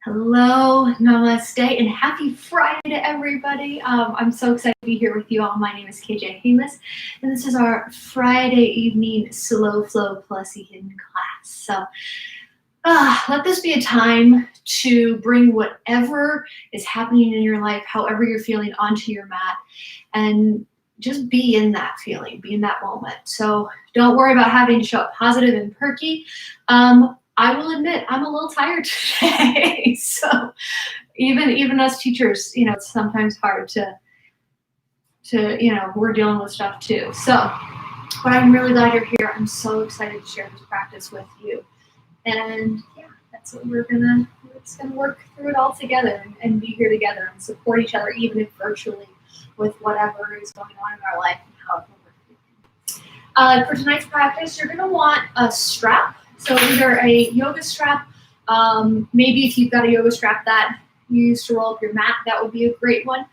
Hello, namaste, and happy Friday to everybody. I'm so excited to be here with you all. My name is KJ Hamus, and this is our Friday evening Slow Flow Plus Yin class. So let this be a time to bring whatever is happening in your life, however you're feeling, onto your mat, and just be in that feeling, be in that moment. So don't worry about having to show up positive and perky. I will admit I'm a little tired today. So even us teachers, it's sometimes hard to we're dealing with stuff too. So, but I'm really glad you're here. I'm so excited to share this practice with you. And yeah, that's what we're gonna work through it all together and be here together and support each other, even if virtually, with whatever is going on in our life and how we're feeling. For tonight's practice, you're gonna want a strap. So either a yoga strap, maybe if you've got a yoga strap that you use to roll up your mat, that would be a great one.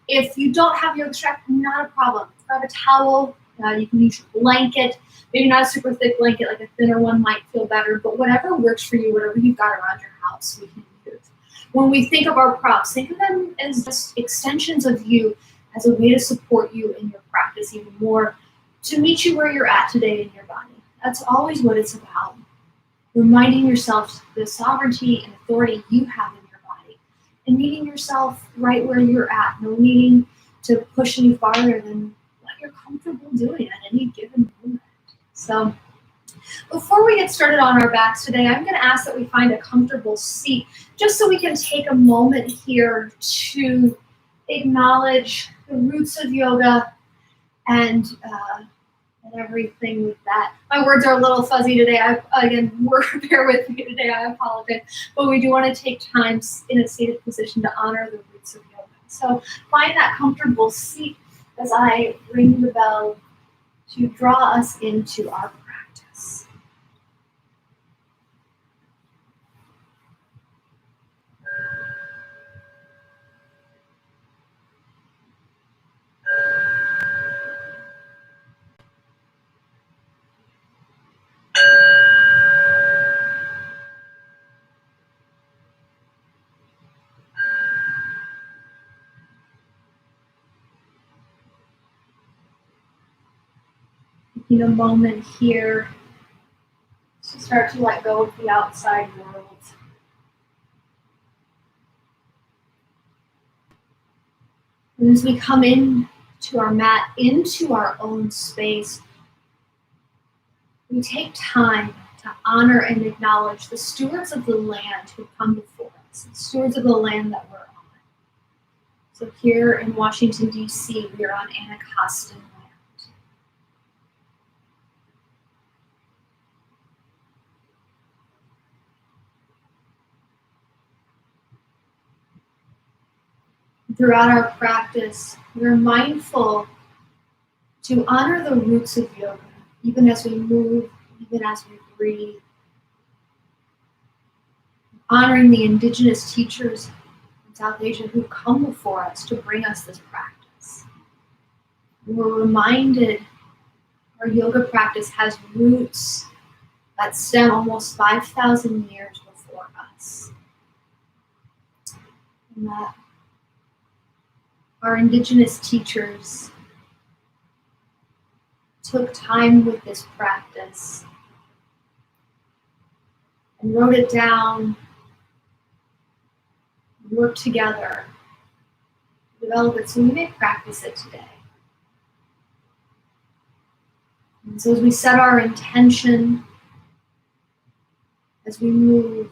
If you don't have a yoga strap, not a problem. Grab a towel, you can use your blanket, maybe not a super thick blanket, like a thinner one might feel better, but whatever works for you, whatever you've got around your house, we can use. When we think of our props, think of them as just extensions of you, as a way to support you in your practice even more, to meet you where you're at today in your body. That's always what it's about. Reminding yourself the sovereignty and authority you have in your body, and meeting yourself right where you're at, no needing to push any farther than what you're comfortable doing at any given moment. So before we get started on our backs today, I'm going to ask that we find a comfortable seat, just so we can take a moment here to acknowledge the roots of yoga and everything with that. My words are a little fuzzy today. Bear with me today. I apologize. But we do want to take time in a seated position to honor the roots of yoga. So find that comfortable seat as I ring the bell to draw us into our practice. Taking a moment here to start to let go of the outside world. And as we come in to our mat, into our own space, we take time to honor and acknowledge the stewards of the land who come before us, the stewards of the land that we're on. So here in Washington, D.C., we are on Anacostan land. Throughout our practice, we're mindful to honor the roots of yoga, even as we move, even as we breathe. Honoring the indigenous teachers in South Asia who've come before us to bring us this practice. We're reminded our yoga practice has roots that stem almost 5,000 years before us. And that our indigenous teachers took time with this practice and wrote it down, worked together, develop it so we may practice it today. And so as we set our intention, as we move,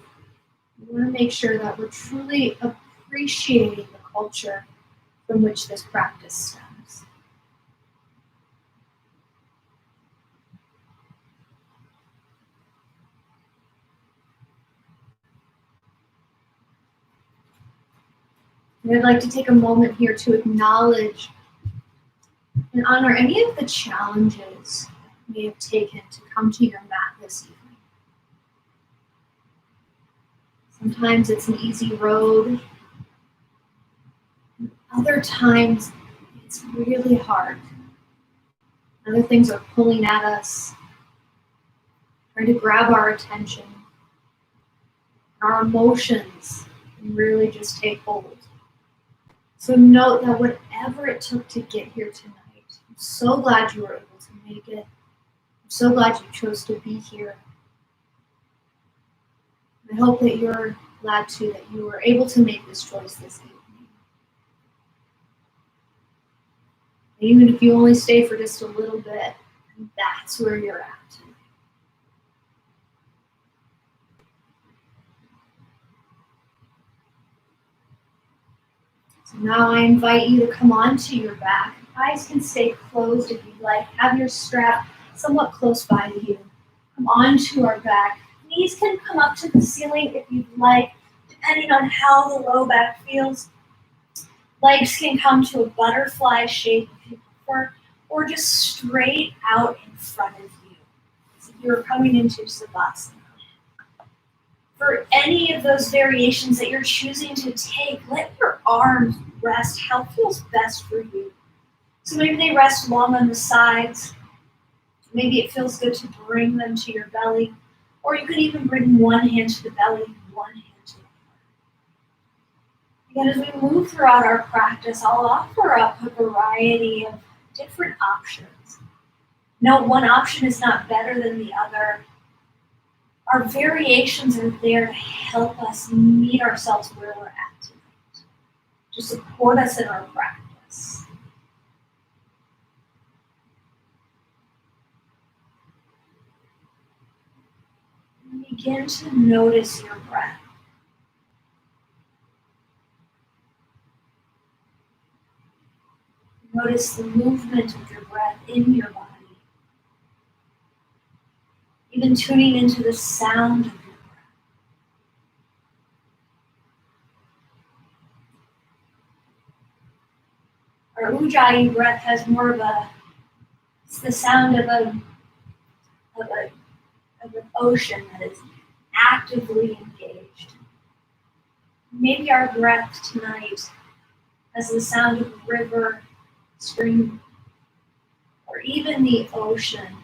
we want to make sure that we're truly appreciating the culture from which this practice stems. And I'd like to take a moment here to acknowledge and honor any of the challenges you may have taken to come to your mat this evening. Sometimes it's an easy road. Other times it's really hard. Other things are pulling at us, trying to grab our attention. Our emotions and really just take hold. So note that whatever it took to get here tonight, I'm so glad you were able to make it. I'm so glad you chose to be here. I hope that you're glad too that you were able to make this choice this evening. Even if you only stay for just a little bit, that's where you're at. So now I invite you to come onto your back. Eyes can stay closed if you'd like. Have your strap somewhat close by to you. Come onto our back. Knees can come up to the ceiling if you'd like, depending on how the low back feels. Legs can come to a butterfly shape if you prefer, or just straight out in front of you. So you're coming into Savasana. For any of those variations that you're choosing to take, let your arms rest how feels best for you. So maybe they rest long on the sides. Maybe it feels good to bring them to your belly, or you could even bring one hand to the belly, one hand to the heart. Again, as we move throughout our practice, I'll offer up a variety of different options. No one option is not better than the other. Our variations are there to help us meet ourselves where we're at tonight, to support us in our practice. And begin to notice your breath. Notice the movement of your breath in your body. Even tuning into the sound of your breath. Our Ujjayi breath has more of it's the sound of an ocean that is actively engaged. Maybe our breath tonight has the sound of a river, stream, or even the ocean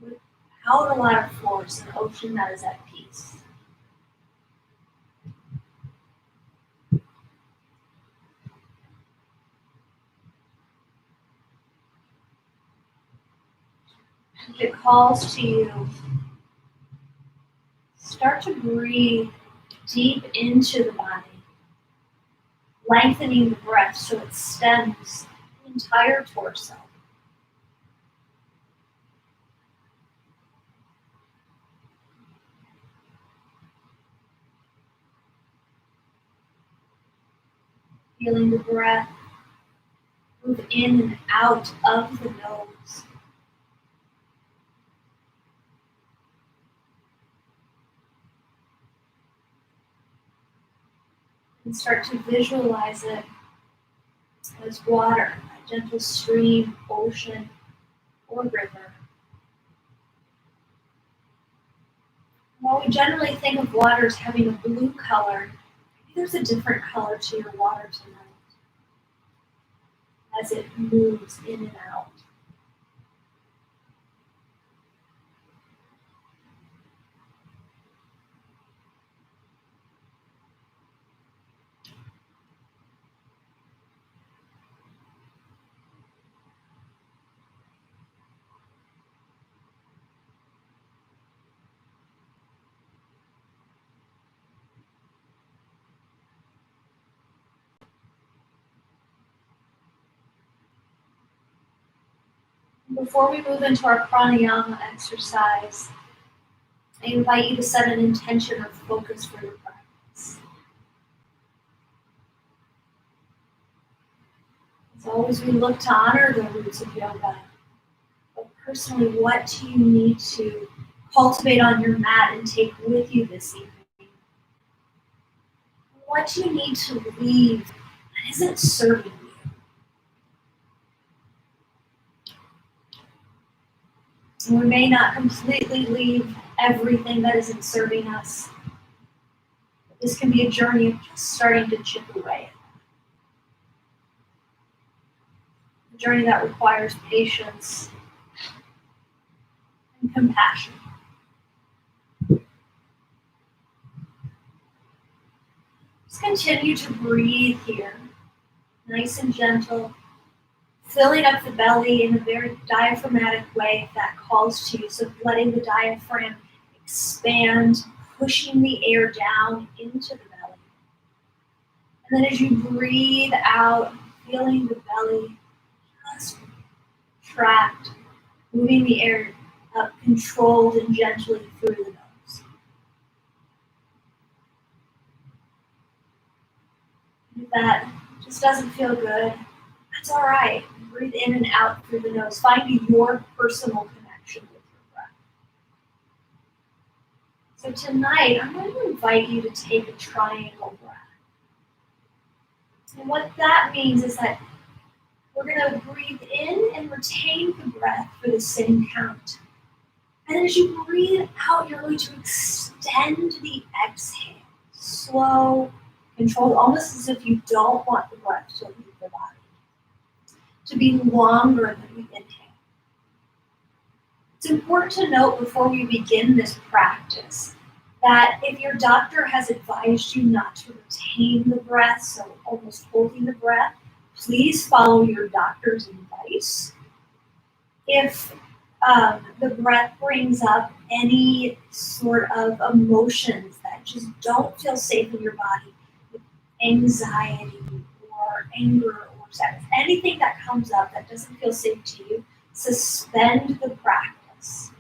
without a lot of force, an ocean that is at peace. If it calls to you, start to breathe deep into the body, lengthening the breath so it stems the entire torso. Feeling the breath move in and out of the nose. And start to visualize it as water, a gentle stream, ocean, or river. While we generally think of water as having a blue color, maybe there's a different color to your water tonight as it moves in and out. Before we move into our pranayama exercise, I invite you to set an intention or focus for your practice. As always, we look to honor the roots of yoga. But personally, what do you need to cultivate on your mat and take with you this evening? What do you need to leave that isn't serving you? And we may not completely leave everything that isn't serving us. But this can be a journey of just starting to chip away. A journey that requires patience and compassion. continue to breathe here, nice and gentle, filling up the belly in a very diaphragmatic way if that calls to you. So letting the diaphragm expand, pushing the air down into the belly. And then as you breathe out, feeling the belly just trapped, moving the air up controlled and gently through the nose. If that just doesn't feel good, that's all right. Breathe in and out through the nose. Find your personal connection with your breath. So tonight, I'm going to invite you to take a triangle breath. And what that means is that we're going to breathe in and retain the breath for the same count. And then as you breathe out, you're going to extend the exhale. Slow, controlled, almost as if you don't want the breath to leave the body. To be longer than we inhale. It's important to note before we begin this practice that if your doctor has advised you not to retain the breath, so almost holding the breath, please follow your doctor's advice. If the breath brings up any sort of emotions that just don't feel safe in your body, anxiety or anger or sadness, anything that comes up that doesn't feel safe to you, suspend the practice.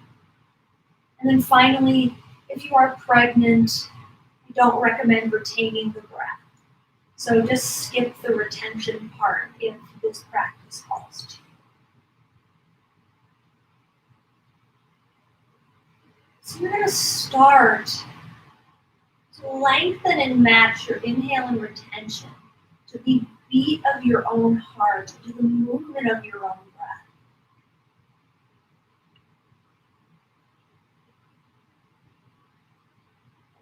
And then finally, if you are pregnant, we don't recommend retaining the breath. So just skip the retention part if this practice calls to you. So you're going to start to lengthen and match your inhale and retention to the beat of your own heart, to the movement of your own breath.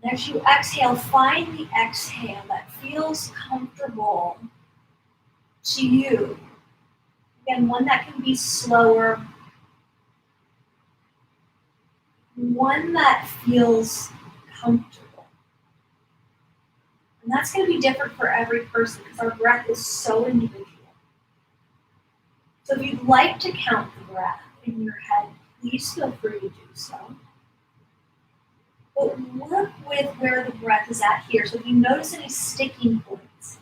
And as you exhale, find the exhale that feels comfortable to you. Again, one that can be slower, one that feels comfortable. And that's going to be different for every person because our breath is so individual. So if you'd like to count the breath in your head, please feel free to do so. But work with where the breath is at here. So if you notice any sticking points,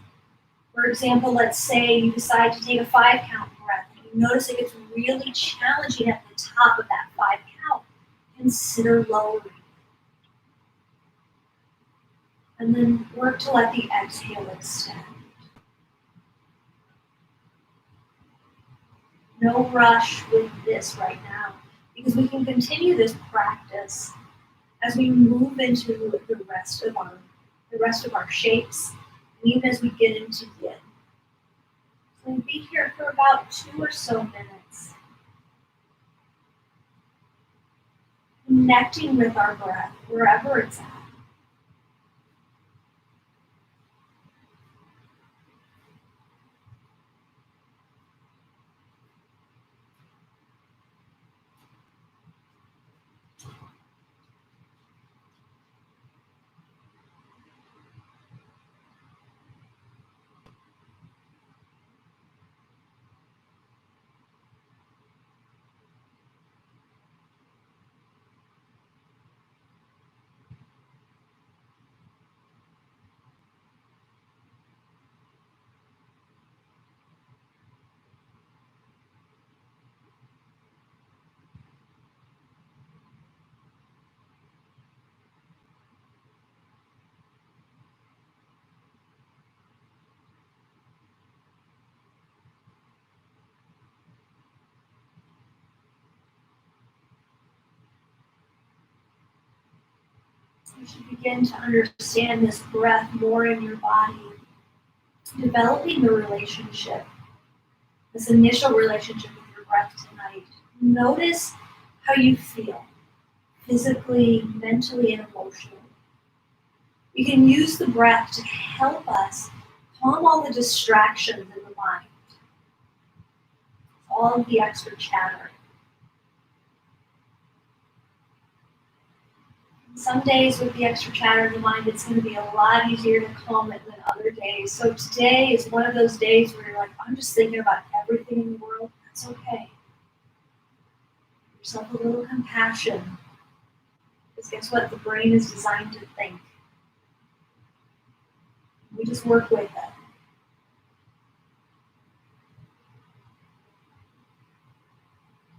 for example, let's say you decide to take a 5-count breath and you notice it gets really challenging at the top of that 5 count, consider lowering. And then work to let the exhale extend. No rush with this right now, because we can continue this practice as we move into the rest of our shapes, and even as we get into yin. So we'll be here for about 2 or so minutes, connecting with our breath wherever it's at. You should begin to understand this breath more in your body, developing the relationship, this initial relationship with your breath tonight. Notice how you feel, physically, mentally, and emotionally. We can use the breath to help us calm all the distractions in the mind, all of the extra chatter. Some days with the extra chatter in the mind, it's going to be a lot easier to calm it than other days. So today is one of those days where you're like, I'm just thinking about everything in the world. That's okay. Give yourself a little compassion. Because guess what? The brain is designed to think. We just work with it.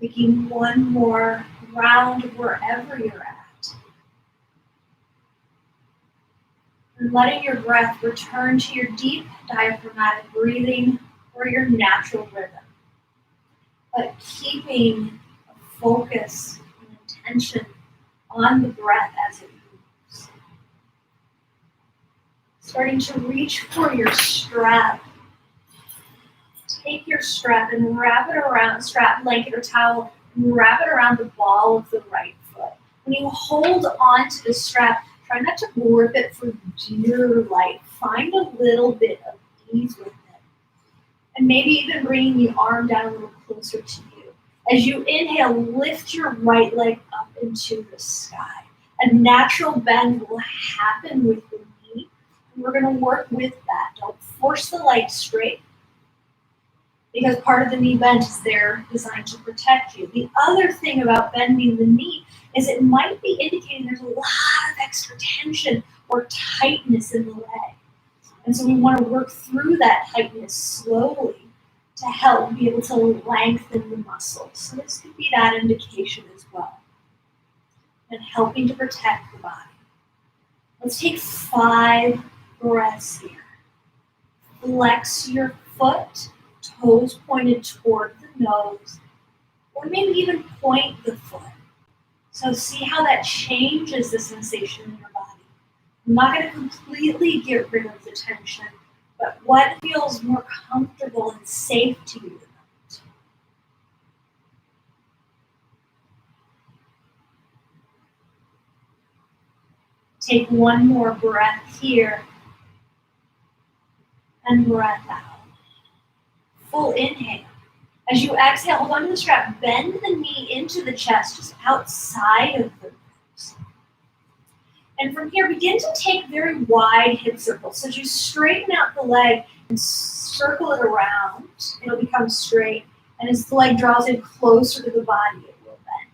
Taking one more round wherever you're at. And letting your breath return to your deep diaphragmatic breathing or your natural rhythm. But keeping a focus and attention on the breath as it moves. Starting to reach for your strap. Take your strap and wrap it around, strap, blanket, or towel, and wrap it around the ball of the right foot. When you hold on to the strap, try not to grip it for dear life. Find a little bit of ease with it. And maybe even bringing the arm down a little closer to you. As you inhale, lift your right leg up into the sky. A natural bend will happen with the knee. And we're going to work with that. Don't force the leg straight, because part of the knee bend is there designed to protect you. The other thing about bending the knee is it might be indicating there's a lot of extra tension or tightness in the leg. And so we want to work through that tightness slowly to help be able to lengthen the muscles. So this could be that indication as well. And helping to protect the body. Let's take 5 breaths here. Flex your foot. Toes pointed toward the nose, or maybe even point the foot. So see how that changes the sensation in your body. I'm not going to completely get rid of the tension, but what feels more comfortable and safe to you? Take one more breath here and breath out. Full inhale. As you exhale, hold on to the strap. Bend the knee into the chest, just outside of the ribs. And from here, begin to take very wide hip circles. So as you straighten out the leg and circle it around, it'll become straight. And as the leg draws in closer to the body, it will bend.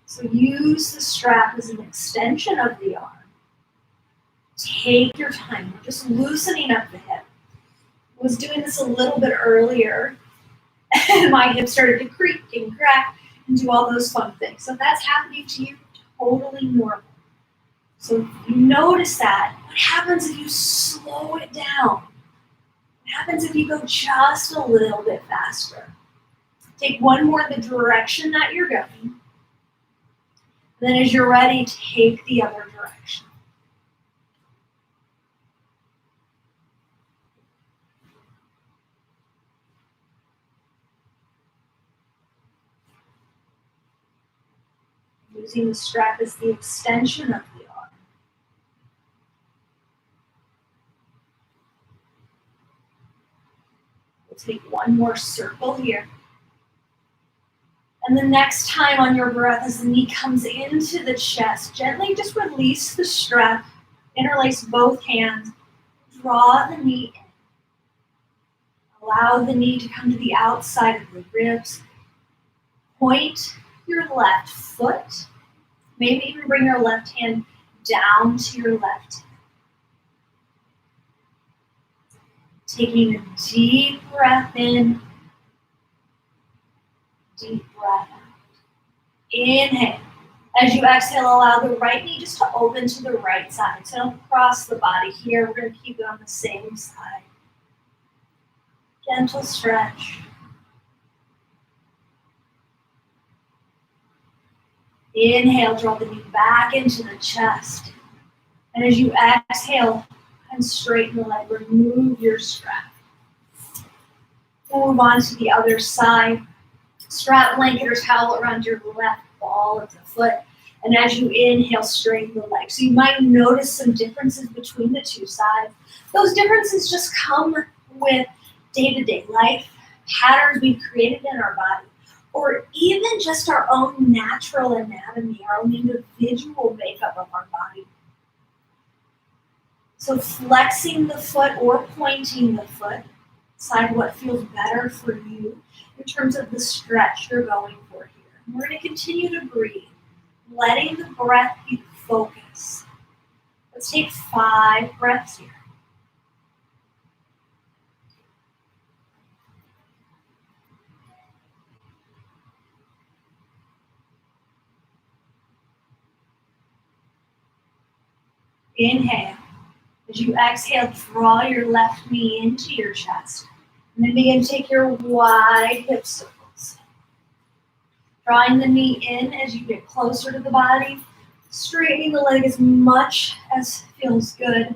So use the strap as an extension of the arm. Take your time. We're just loosening up the hip. I was doing this a little bit earlier, and my hips started to creak and crack and do all those fun things. So if that's happening to you, totally normal. So if you notice that, what happens if you slow it down? What happens if you go just a little bit faster? Take one more in the direction that you're going. Then as you're ready, take the other direction. Using the strap as the extension of the arm. We'll take one more circle here. And the next time on your breath, as the knee comes into the chest, gently just release the strap, interlace both hands, draw the knee in. Allow the knee to come to the outside of the ribs. Point your left foot. Maybe even bring your left hand down to your left hip. Taking a deep breath in, deep breath out. Inhale. As you exhale, allow the right knee just to open to the right side. So don't cross the body here. We're going to keep it on the same side. Gentle stretch. Inhale, draw the knee back into the chest. And as you exhale, and straighten the leg, remove your strap. We'll move on to the other side. Strap, blanket, or towel around your left ball of the foot. And as you inhale, straighten the leg. So you might notice some differences between the two sides. Those differences just come with day-to-day life, patterns we've created in our body, or even just our own natural anatomy, our own individual makeup of our body. So flexing the foot or pointing the foot, decide what feels better for you in terms of the stretch you're going for here. And we're going to continue to breathe, letting the breath be focus. Let's take 5 breaths here. Inhale. As you exhale, draw your left knee into your chest. And then begin to take your wide hip circles. Drawing the knee in as you get closer to the body. Straightening the leg as much as feels good.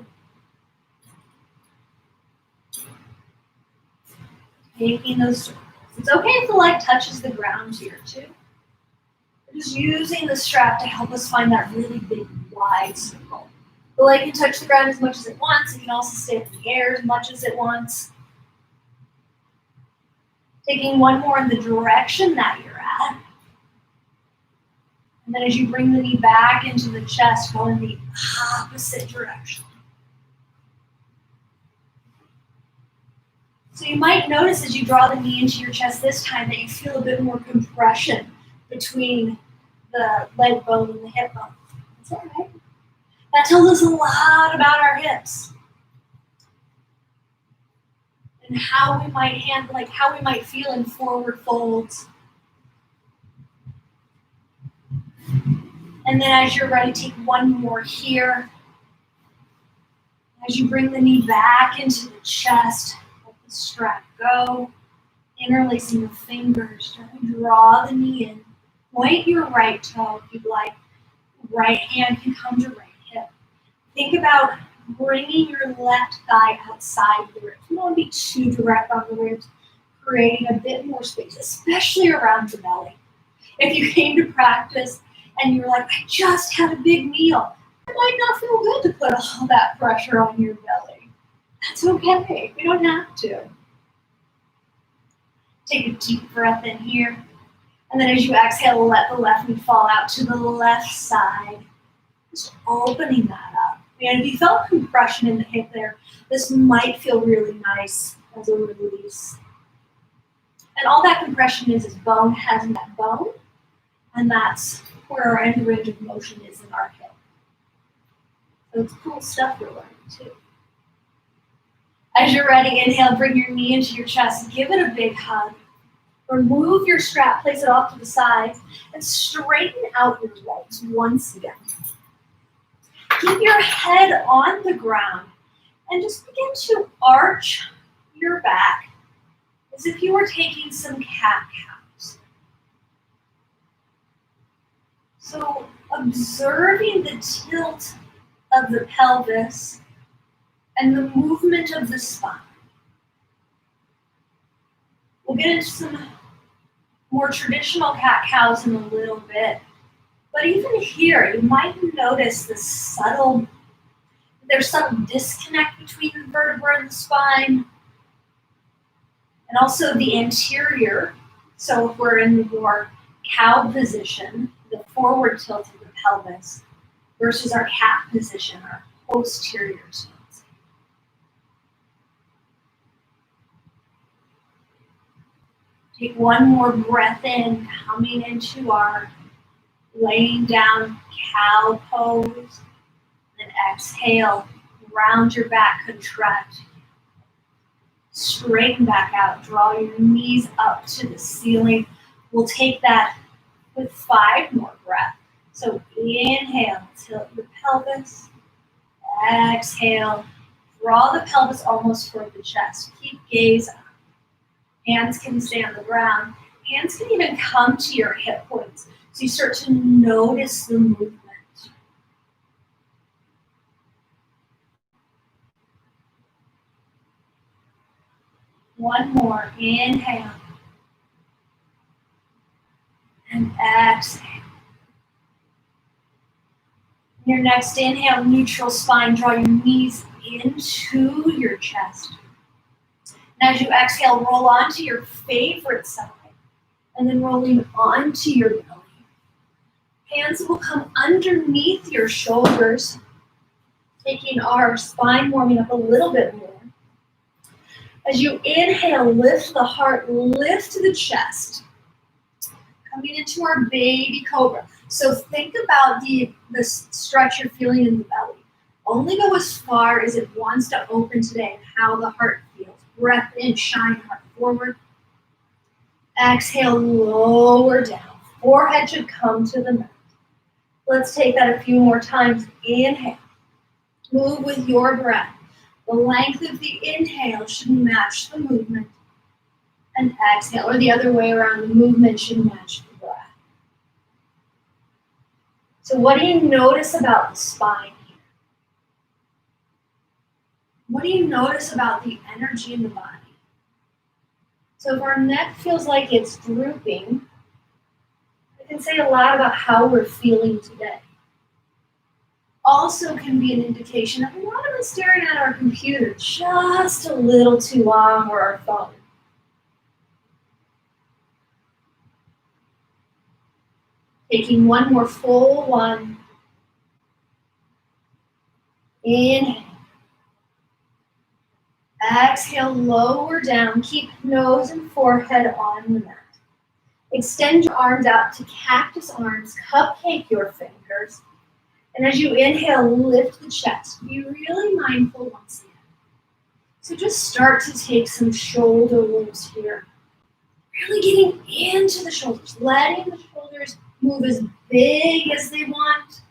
Taking those circles. It's okay if the leg touches the ground here too. We're just using the strap to help us find that really big, wide circle. The leg can touch the ground as much as it wants. It can also stay up in the air as much as it wants. Taking one more in the direction that you're at. And then as you bring the knee back into the chest, go in the opposite direction. So you might notice as you draw the knee into your chest this time that you feel a bit more compression between the leg bone and the hip bone. That's all right. That tells us a lot about our hips and how we might handle, like how we might feel in forward folds. And then as you're ready, take one more here. As you bring the knee back into the chest, let the strap go. Interlacing your fingers, draw the knee in. Point your right toe if you'd like. Right hand can come to right hip. Think about bringing your left thigh outside the ribs. You don't want to be too direct on the ribs, creating a bit more space, especially around the belly. If you came to practice and you're like, I just had a big meal, it might not feel good to put all that pressure on your belly. That's okay. We don't have to. Take a deep breath in here. And then as you exhale, let the left knee fall out to the left side. Just opening that up. And if you felt compression in the hip there, this might feel really nice as a release. And all that compression is bone has that bone. And that's where our end range of motion is in our hip. So it's cool stuff we're learning too. As you're ready, inhale, bring your knee into your chest. Give it a big hug. Remove your strap, place it off to the side, and straighten out your legs once again. Keep your head on the ground and just begin to arch your back as if you were taking some cat-cows. So observing the tilt of the pelvis and the movement of the spine. We'll get into some more traditional cat-cows in a little bit. But even here, you might notice there's subtle disconnect between the vertebra and the spine. And also the anterior. So if we're in the more cow position, the forward tilt of the pelvis, versus our cat position, our posterior tilt. Take one more breath in, coming into our laying down cow pose. And exhale, round your back, contract. Straighten back out, draw your knees up to the ceiling. We'll take that with 5 more breaths. So inhale, tilt your pelvis. Exhale, draw the pelvis almost toward the chest. Keep gaze up. Hands can stay on the ground. Hands can even come to your hip points. So you start to notice the movement. One more. Inhale. And exhale. Your next inhale, neutral spine. Draw your knees into your chest. And as you exhale, roll onto your favorite side. and then rolling onto your belly. Hands will come underneath your shoulders, taking our spine warming up a little bit more. As you inhale, lift the heart, lift the chest. Coming into our baby cobra. So think about the stretch you're feeling in the belly. Only go as far as it wants to open today and how the heart feels. Breath in, shine heart forward. Exhale, lower down. Forehead should come to the mat. Let's take that a few more times. Inhale. Move with your breath. The length of the inhale should match the movement. And exhale, or the other way around, the movement should match the breath. So what do you notice about the spine here? What do you notice about the energy in the body? So if our neck feels like it's drooping, it can say a lot about how we're feeling today. Also can be an indication that a lot of us staring at our computer just a little too long, or our phone. Taking one more full one. Inhale. Exhale, lower down. Keep nose and forehead on the mat. Extend your arms out to cactus arms. Cupcake your fingers. And as you inhale, lift the chest. Be really mindful once again. So just start to take some shoulder rolls here. Really getting into the shoulders. Letting the shoulders move as big as they want.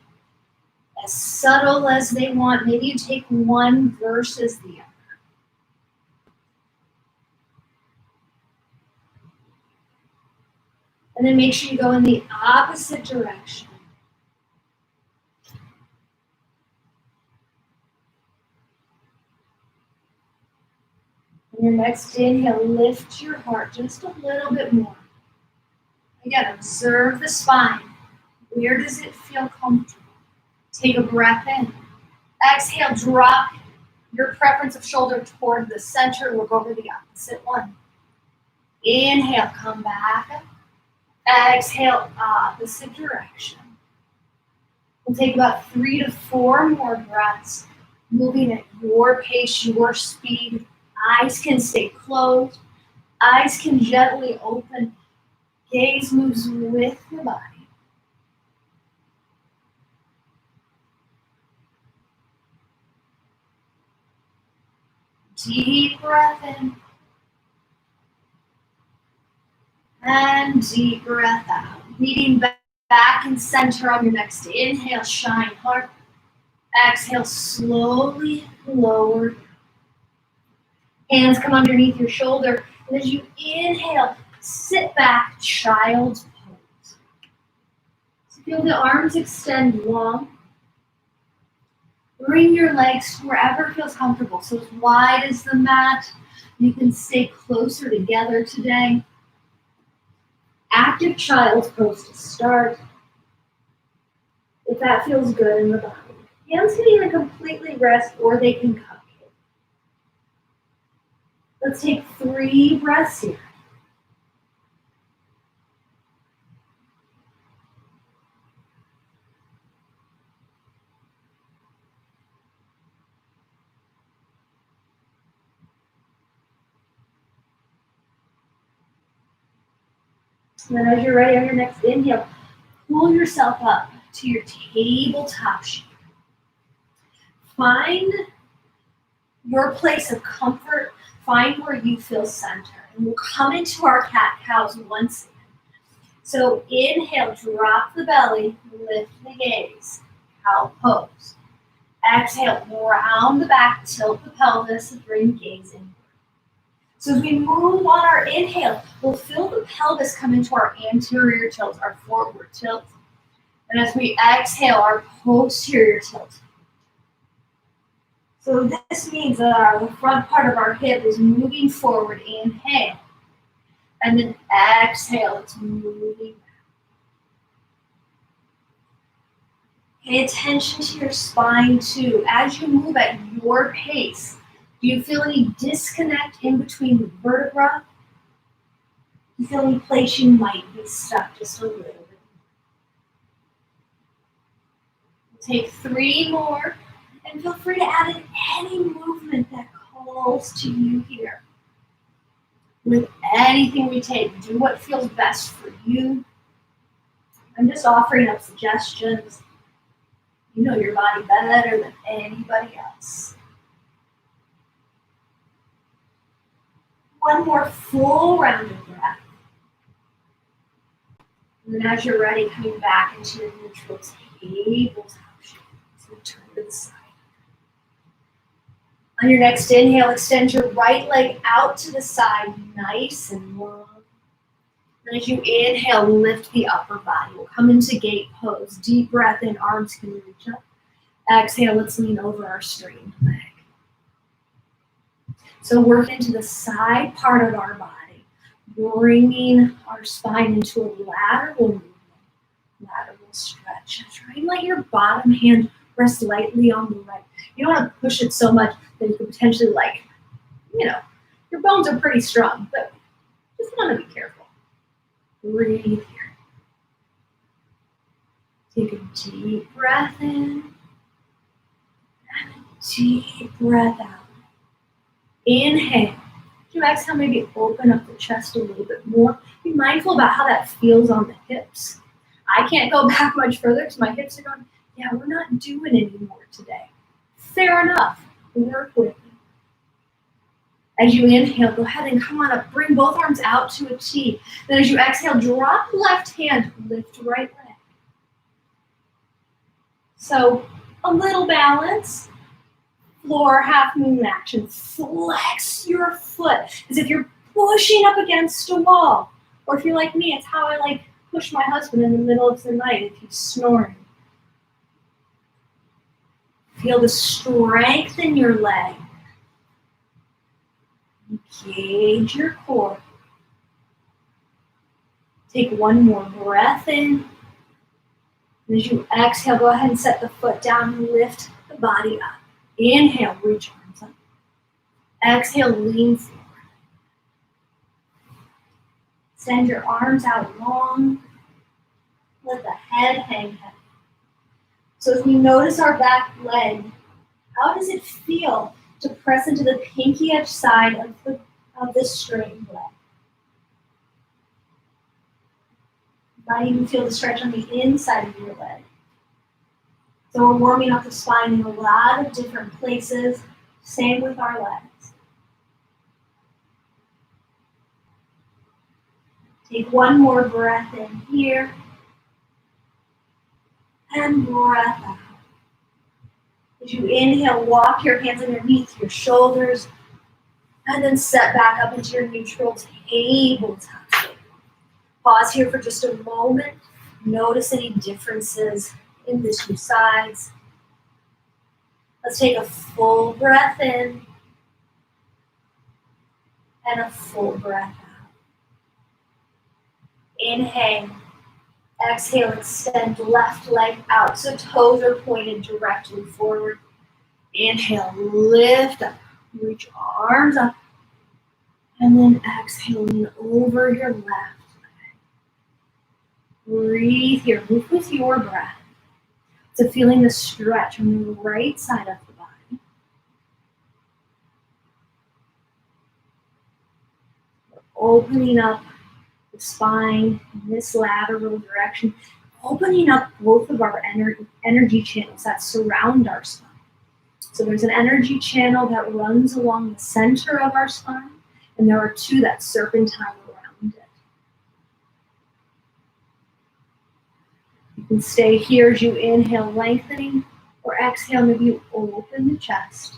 As subtle as they want. Maybe you take one versus the other. And then make sure you go in the opposite direction. On your next inhale, lift your heart just a little bit more. Again, observe the spine. Where does it feel comfortable? Take a breath in. Exhale, drop your preference of shoulder toward the center. We'll go over the opposite one. Inhale, come back. Exhale, opposite direction. We'll take about 3 to 4 more breaths, moving at your pace, your speed. Eyes can stay closed. Eyes can gently open. Gaze moves with the body. Deep breath in. And deep breath out. Meeting back and center on your next inhale, shine heart. Exhale, slowly lower. Hands come underneath your shoulder. And as you inhale, sit back, child's pose. So feel the arms extend long. Bring your legs wherever feels comfortable. So as wide as the mat. You can stay closer together today. Active child's pose to start. If that feels good in the body. Hands can either completely rest or they can cupcake. Let's take 3 breaths here. And then as you're ready on your next inhale, pull yourself up to your tabletop shape. Find your place of comfort. Find where you feel centered. And we'll come into our cat-cows once again. So inhale, drop the belly, lift the gaze, cow pose. Exhale, round the back, tilt the pelvis, and bring gaze in. So as we move on our inhale, we'll feel the pelvis come into our anterior tilt, our forward tilt. And as we exhale, our posterior tilt. So this means that the front part of our hip is moving forward, inhale. And then exhale, it's moving back. Pay attention to your spine too. As you move at your pace, do you feel any disconnect in between the vertebra? You feel any place you might be stuck just a little bit. Take 3 more, and feel free to add in any movement that calls to you here. With anything we take, do what feels best for you. I'm just offering up suggestions. You know your body better than anybody else. One more full round of breath. And then as you're ready, coming back into your neutral tabletop shape. So turn to the side. On your next inhale, extend your right leg out to the side, nice and long. And as you inhale, lift the upper body. We'll come into gate pose. Deep breath in, arms can reach up. Exhale, let's lean over our straightened leg. So work into the side part of our body, bringing our spine into a lateral movement, lateral stretch. Try and let your bottom hand rest lightly on the right. You don't want to push it so much that you could potentially, your bones are pretty strong, but just want to be careful. Breathe here. Take a deep breath in and a deep breath out. Inhale. As you exhale, maybe open up the chest a little bit more. Be mindful about how that feels on the hips. I can't go back much further because my hips are going, yeah, we're not doing anymore today. Fair enough. Work with it. As you inhale, go ahead and come on up. Bring both arms out to a T. Then as you exhale, drop left hand, lift right leg. So a little balance. Floor half moon action. Flex your foot as if you're pushing up against a wall. Or if you're like me, it's how I push my husband in the middle of the night if he's snoring. Feel the strength in your leg. Engage your core. Take one more breath in. And as you exhale, go ahead and set the foot down and lift the body up. Inhale, reach arms up. Exhale, lean forward. Send your arms out long. Let the head hang heavy. So as we notice our back leg, how does it feel to press into the pinky edge side of this straightened leg? You might even feel the stretch on the inside of your leg. So we're warming up the spine in a lot of different places. Same with our legs. Take one more breath in here. And breath out. As you inhale, walk your hands underneath your shoulders. And then set back up into your neutral tabletop shape. Pause here for just a moment. Notice any differences in the two sides. Let's take a full breath in and a full breath out. Inhale. Exhale, extend left leg out so toes are pointed directly forward. Inhale, lift up, reach arms up. And then exhale, lean over your left leg. Breathe here, move with your breath. So feeling the stretch on the right side of the body. We're opening up the spine in this lateral direction, opening up both of our energy channels that surround our spine. So there's an energy channel that runs along the center of our spine, and there are two that serpentine around it. You can stay here as you inhale, lengthening, or exhale, maybe you open the chest.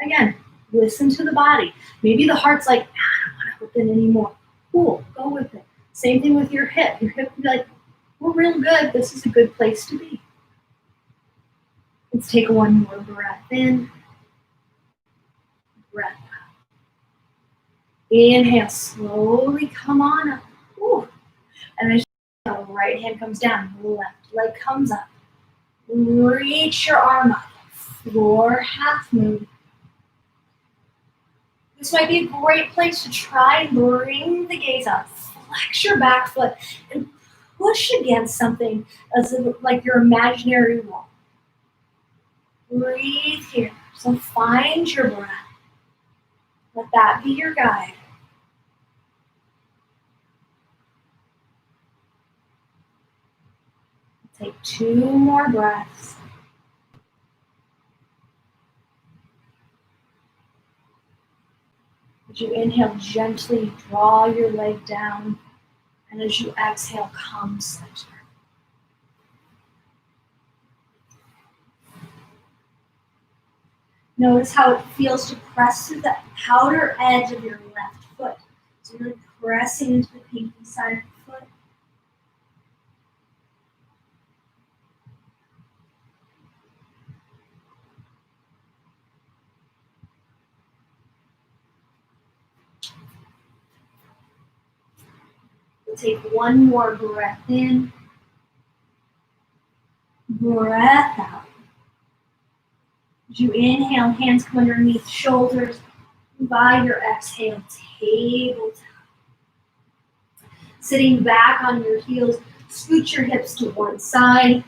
Again, listen to the body. Maybe the heart's like, I don't want to open anymore. Cool, go with it. Same thing with your hip. Your hip will be like, we're real good. This is a good place to be. Let's take one more breath in. Breath out. Inhale, slowly come on up. Ooh. And then the right hand comes down, left leg comes up. Reach your arm up. Floor half moon. This might be a great place to try and bring the gaze up. flex your back foot and push against something as if, like your imaginary wall. Breathe here. So find your breath. Let that be your guide. Take 2 more breaths. As you inhale, gently draw your leg down. And as you exhale, come center. Notice how it feels to press to the outer edge of your left foot. So really pressing into the pinky side of the foot. We'll take 1 more breath in. Breath out. As you inhale, hands come underneath shoulders. By your exhale, tabletop. Sitting back on your heels, scoot your hips to one side.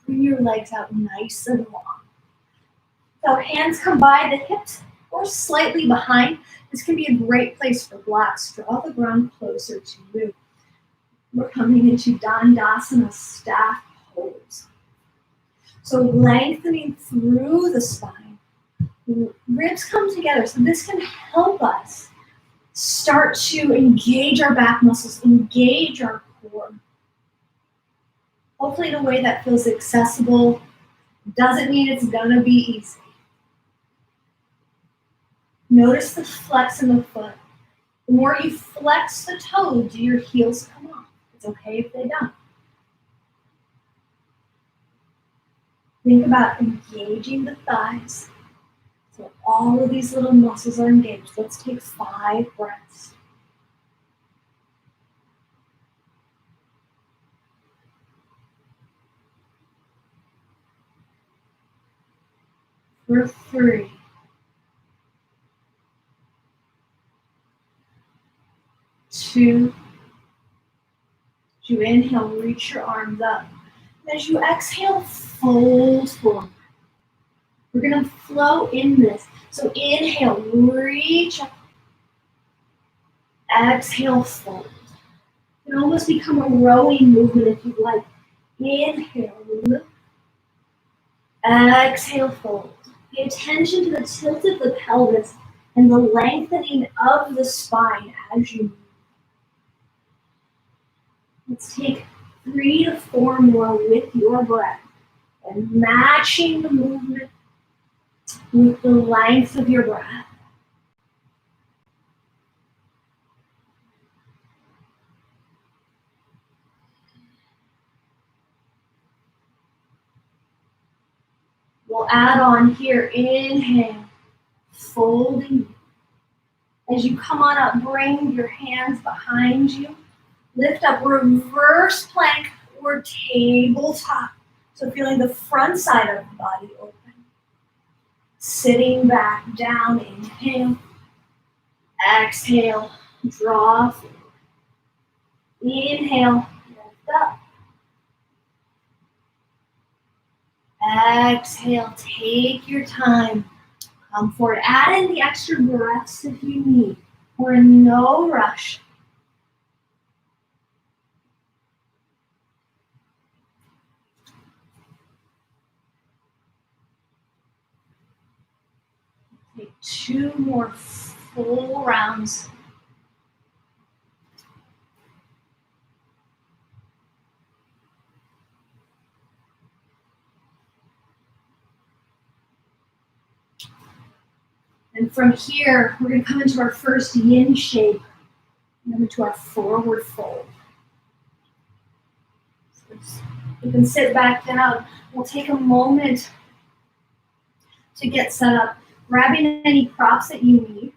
Bring your legs out nice and long. So hands come by the hips or slightly behind. This can be a great place for blocks. Draw the ground closer to you. We're coming into Dandasana, staff pose. So lengthening through the spine. Ribs come together, so this can help us start to engage our back muscles, engage our core. Hopefully in a way that feels accessible. Doesn't mean it's gonna be easy. Notice the flex in the foot. The more you flex the toe, do your heels come off? It's okay if they don't. Think about engaging the thighs. So all of these little muscles are engaged. Let's take 5 breaths. For 3. 2. As you inhale, reach your arms up. As you exhale, fold forward. We're gonna flow in this. So inhale, reach up. Exhale, fold. It can almost become a rowing movement if you'd like. Inhale, lift. Exhale, fold. Pay attention to the tilt of the pelvis and the lengthening of the spine as you move. Let's take 3 to 4 more with your breath and matching the movement with the length of your breath. We'll add on here, inhale, folding. As you come on up, bring your hands behind you. Lift up, reverse plank or tabletop. So feeling the front side of the body open. Sitting back down, inhale. Exhale, draw forward. Inhale, lift up. Exhale, take your time. Come forward. Add in the extra breaths if you need. We're in no rush. Take 2 more full rounds. And from here, we're going to come into our first yin shape, and then into our forward fold. So you can sit back down. We'll take a moment to get set up, grabbing any props that you need.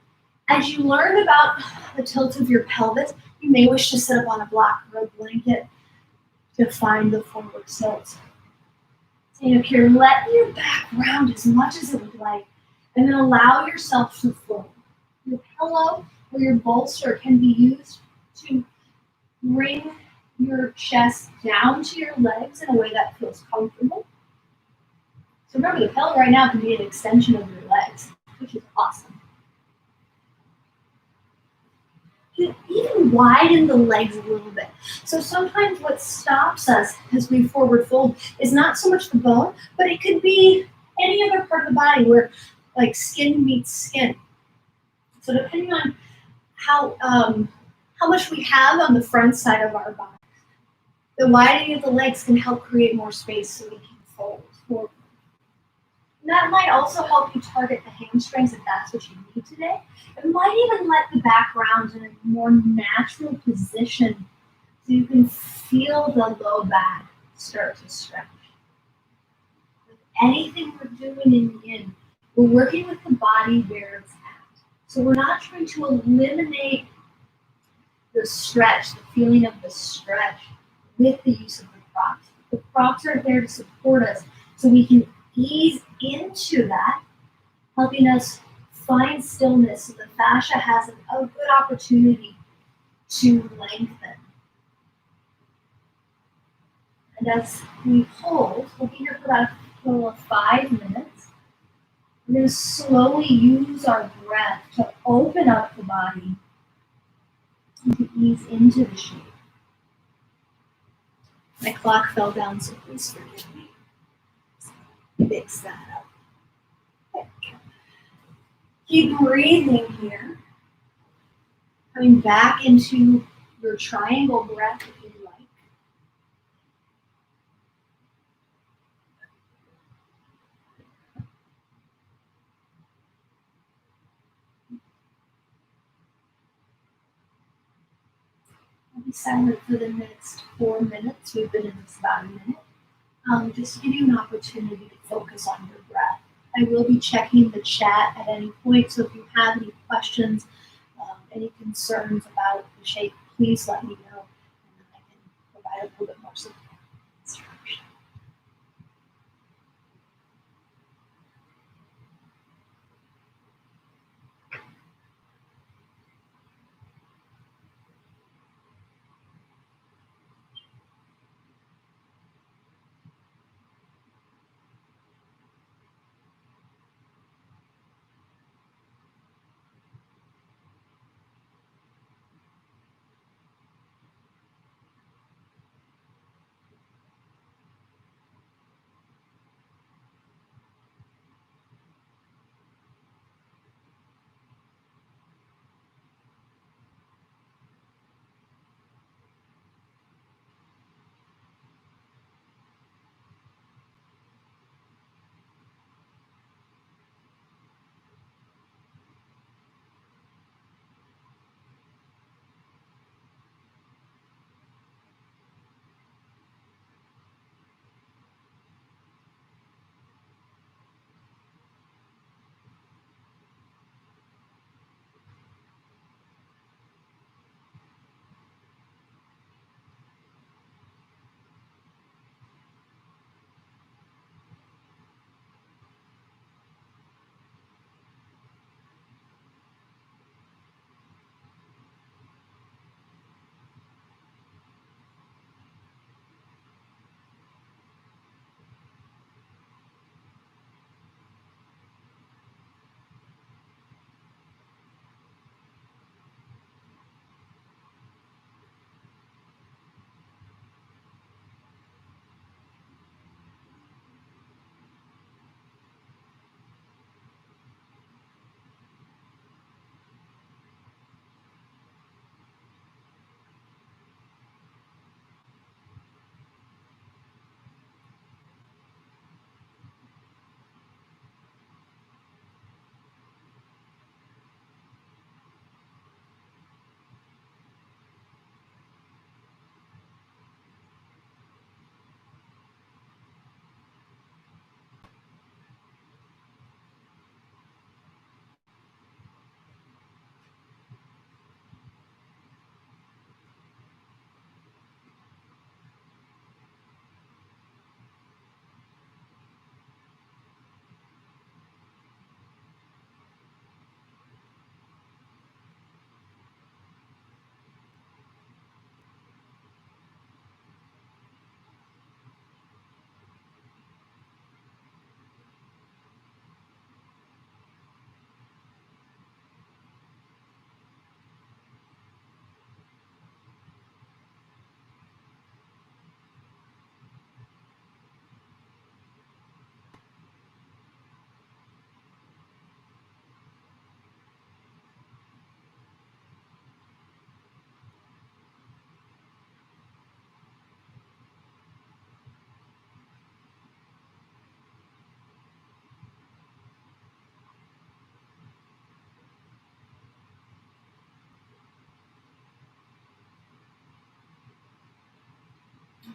As you learn about the tilt of your pelvis, you may wish to sit up on a block or a blanket to find the forward tilt. Staying up here, let your back round as much as it would like. And then allow yourself to float. Your pillow or your bolster can be used to Bring your chest down to your legs in a way that feels comfortable. So remember, the pillow right now can be an extension of your legs, which is awesome. You can even widen the legs a little bit. So sometimes what stops us as we forward fold is not so much the bone, but it could be any other part of the body where like skin meets skin. So depending on how much we have on the front side of our body, the widening of the legs can help create more space so we can fold forward. And that might also help you target the hamstrings if that's what you need today. It might even let the back round in a more natural position so you can feel the low back start to stretch. With anything we're doing in yin, we're working with the body where it's at. So we're not trying to eliminate the stretch, the feeling of the stretch with the use of the props. The props are there to support us so we can ease into that, helping us find stillness so the fascia has a good opportunity to lengthen. And as we hold, we'll be here for about a total of 5 minutes. We're going to slowly use our breath to open up the body and to ease into the shape. My clock fell down, so please forgive me. Fix that up. Okay. Keep breathing here. Coming back into your triangle breath if you like. I'll be silent for the next 4 minutes. We've been in this about a minute. Just to give you an opportunity to focus on your breath. I will be checking the chat at any point, so if you have any questions, any concerns about the shape, please let me know, and then I can provide a little bit more support and instruction.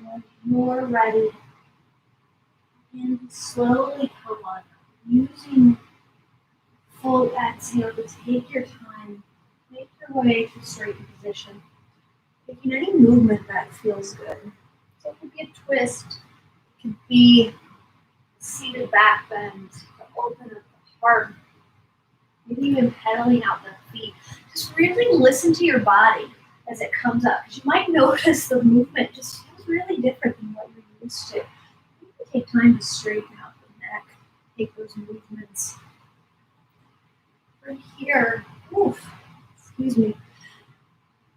When you're ready, and slowly come on, using full exhale to take your time, make your way to straightened position. Taking any movement that feels good. So it could be a twist, it could be a seated back bend to open up the heart, maybe even pedaling out the feet. Just really listen to your body as it comes up, because you might notice the movement just feels really different than what you're used to. You can take time to straighten out the neck, take those movements. From here, oof, excuse me,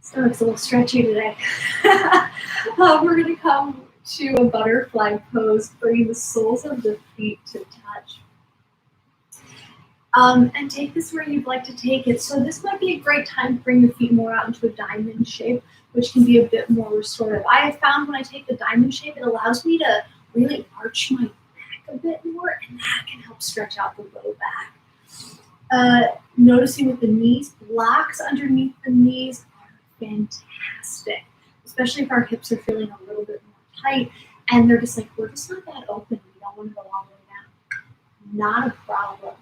stomach's a little stretchy today. We're going to come to a butterfly pose, bringing the soles of the feet to touch. And take this where you'd like to take it. So this might be a great time to bring the feet more out into a diamond shape, which can be a bit more restorative. I have found when I take the diamond shape, it allows me to really arch my back a bit more, and that can help stretch out the low back. Noticing with the knees, blocks underneath the knees are fantastic, especially if our hips are feeling a little bit more tight and they're just like, we're just not that open. We don't want to go all the way down. Not a problem.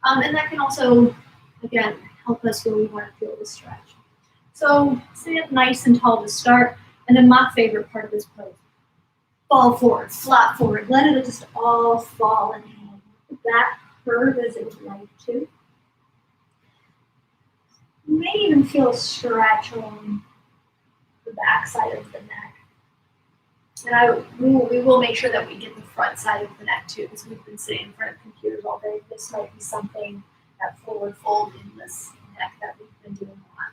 And that can also, again, help us where we want to feel the stretch. So stand nice and tall to start. And then my favorite part of this pose, fall forward, flat forward. Let it just all fall and hang. That curve as it would like to. You may even feel a stretch along the back side of the neck. And we will make sure that we get the front side of the neck too, because we've been sitting in front of computers all day. This might be something, that forward fold in this neck that we've been doing a lot.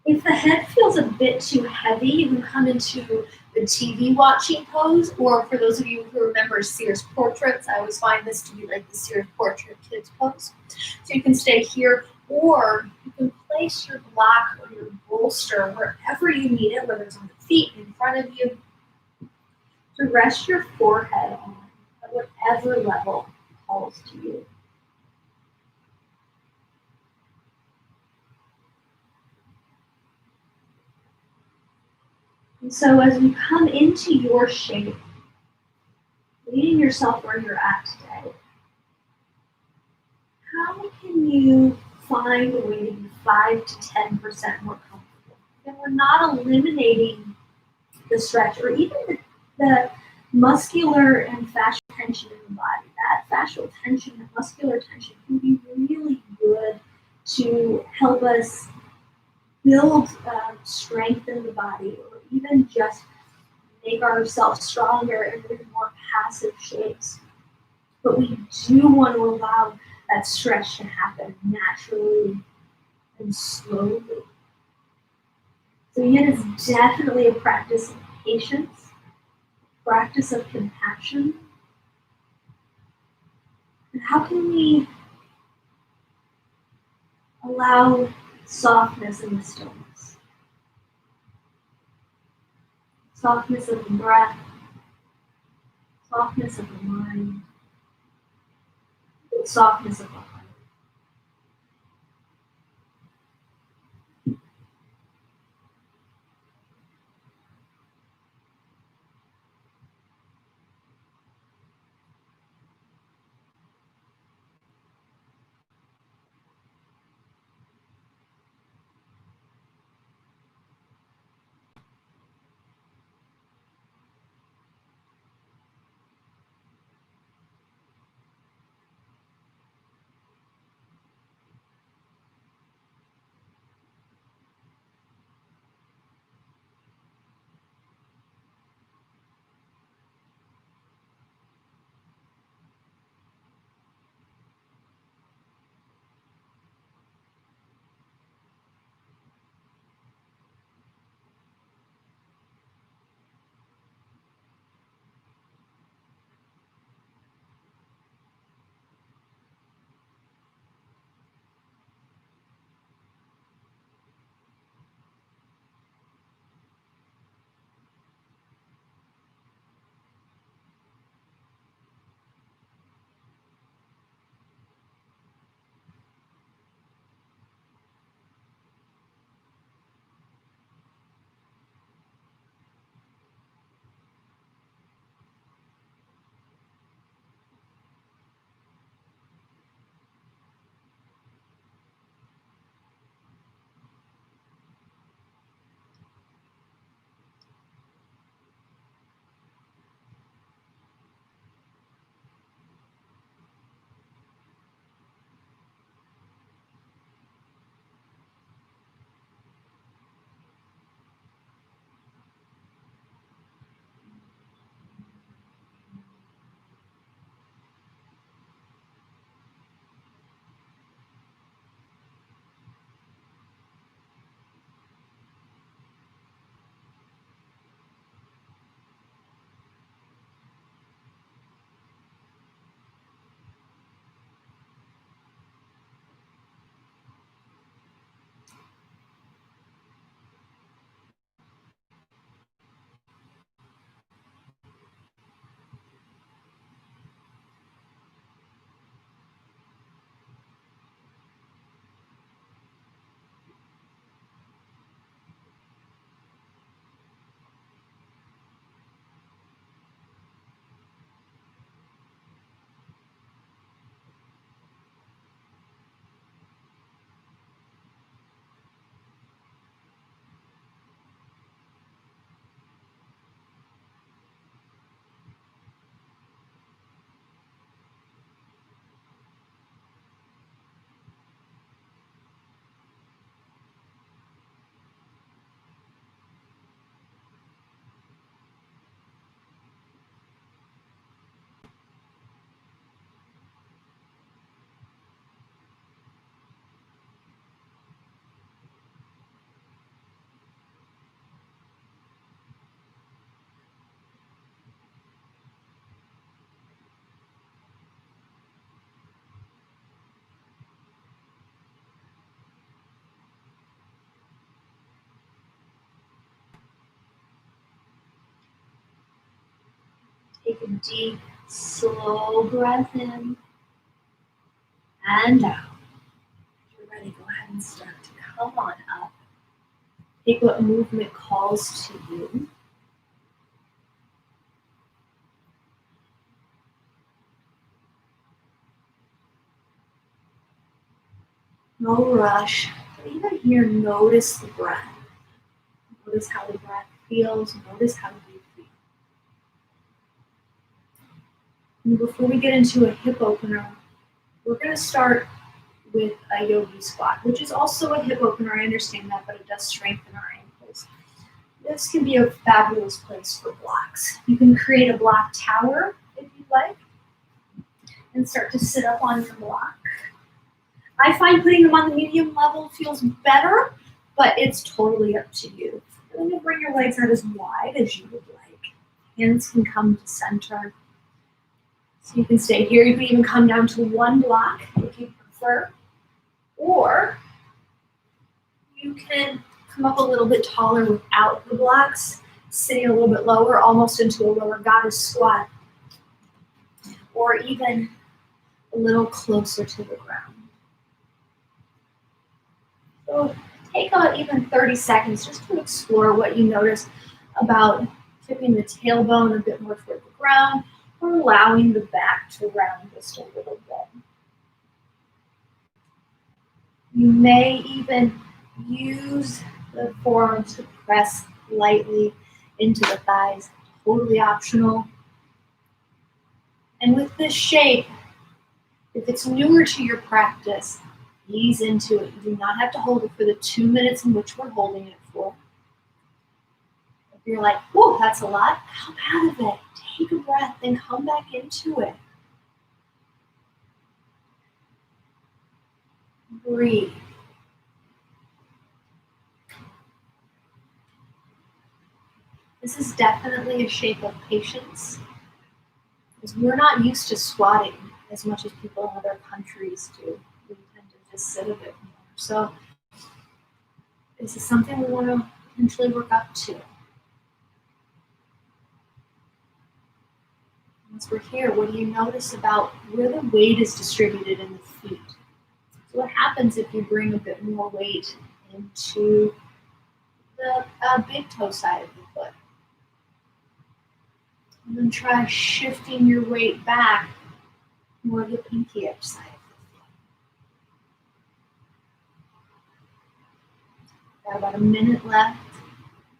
If the head feels a bit too heavy, you can come into the TV watching pose, or for those of you who remember Sears Portraits, I always find this to be like the Sears Portrait kids pose. So you can stay here, or you can place your block or your bolster wherever you need it, whether it's on the feet, in front of you, to rest your forehead on at whatever level calls to you. And so as you come into your shape, meeting yourself where you're at today, how can you find a way to be 5 to 10% more comfortable? And we're not eliminating the stretch or even the muscular and fascial tension in the body. That fascial tension, that muscular tension can be really good to help us build strength in the body, or even just make ourselves stronger in more passive shapes. But we do want to allow that stretch to happen naturally and slowly. So yin is definitely a practice of patience, practice of compassion. And how can we allow softness in the stillness? Softness of the breath, softness of the mind, softness of the heart. Take a deep, slow breath in and out. If you're ready, go ahead and start to come on up. Take what movement calls to you. No rush. But even here, notice the breath. Notice how the breath feels. Notice how you feel. And before we get into a hip opener, we're going to start with a yogi squat, which is also a hip opener. I understand that, but it does strengthen our ankles. This can be a fabulous place for blocks. You can create a block tower if you'd like and start to sit up on your block. I find putting them on the medium level feels better, but it's totally up to you. And then bring your legs out as wide as you would like. Hands can come to center. So you can stay here. You can even come down to one block if you prefer. Or you can come up a little bit taller without the blocks, sitting a little bit lower, almost into a lower goddess squat. Or even a little closer to the ground. So take about even 30 seconds just to explore what you notice about tipping the tailbone a bit more toward the ground or allowing the back to round just a little bit. You may even use the forearms to press lightly into the thighs, totally optional. And with this shape, if it's newer to your practice, ease into it. You do not have to hold it for the 2 minutes in which we're holding it for. If you're like, whoa, that's a lot, come out of it. Take a breath, then come back into it. Breathe. This is definitely a shape of patience, because we're not used to squatting as much as people in other countries do. We tend to just sit a bit more. So this is something we want to potentially work up to. Once we're here, what do you notice about where the weight is distributed in the feet? So what happens if you bring a bit more weight into the big toe side of the foot? And then try shifting your weight back more to the pinky edge side of the foot. Got about a minute left.